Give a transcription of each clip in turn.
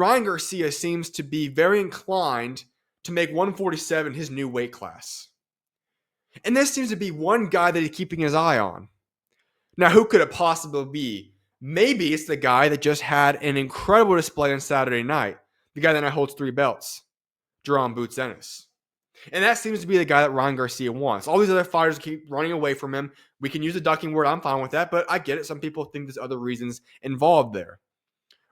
Ryan Garcia seems to be very inclined to make 147 his new weight class. And this seems to be one guy that he's keeping his eye on. Now, who could it possibly be? Maybe it's the guy that just had an incredible display on Saturday night. The guy that now holds 3 belts, Jaron Boots Ennis. And that seems to be the guy that Ryan Garcia wants. All these other fighters keep running away from him. We can use the ducking word. I'm fine with that, but I get it. Some people think there's other reasons involved there.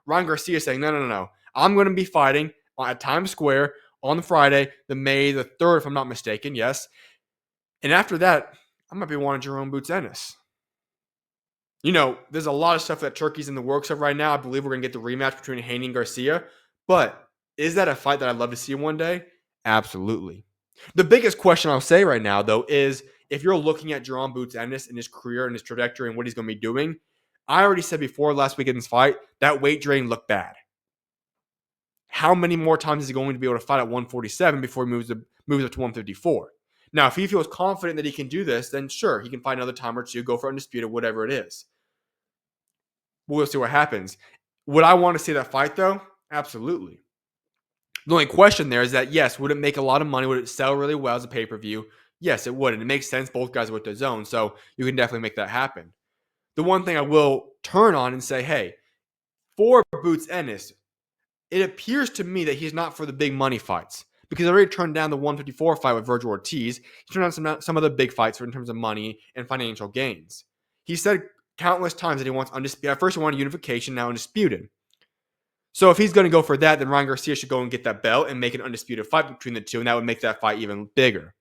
Ryan Garcia is saying, no. I'm going to be fighting at Times Square on Friday, the May the 3rd, if I'm not mistaken. Yes. And after that, I might be wanting Jaron Boots Ennis. There's a lot of stuff that Turkey's in the works of right now. I believe we're going to get the rematch between Haney and Garcia. But is that a fight that I'd love to see one day? Absolutely. The biggest question I'll say right now, though, is if you're looking at Jaron Boots Ennis and his career and his trajectory and what he's going to be doing, I already said before last weekend's fight, that weight drain looked bad. How many more times is he going to be able to fight at 147 before he moves up to 154? Now, if he feels confident that he can do this, then sure, he can fight another time or two, go for undisputed, whatever it is. We'll see what happens. Would I want to see that fight, though? Absolutely. The only question there is that, yes, would it make a lot of money? Would it sell really well as a pay-per-view? Yes, it would. And it makes sense. Both guys are with the zone, so you can definitely make that happen. The one thing I will turn on and say, hey, for Boots Ennis, it appears to me that he's not for the big money fights because he already turned down the 154 fight with Virgil Ortiz. He turned down some of the big fights in terms of money and financial gains. He said countless times that he wants undisputed. At first, he wanted unification, now undisputed. So if he's going to go for that, then Ryan Garcia should go and get that belt and make an undisputed fight between the two, and that would make that fight even bigger.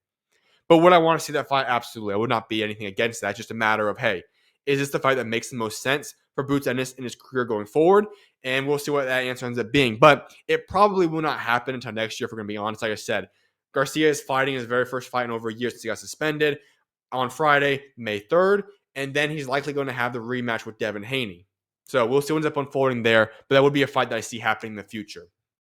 But would I want to see that fight? Absolutely. I would not be anything against that. It's just a matter of, hey, is this the fight that makes the most sense for Boots Ennis in his career going forward? And we'll see what that answer ends up being. But it probably will not happen until next year, if we're going to be honest. Like I said, Garcia is fighting his very first fight in over a year since he got suspended on Friday, May 3rd. And then he's likely going to have the rematch with Devin Haney. So we'll see what ends up unfolding there. But that would be a fight that I see happening in the future.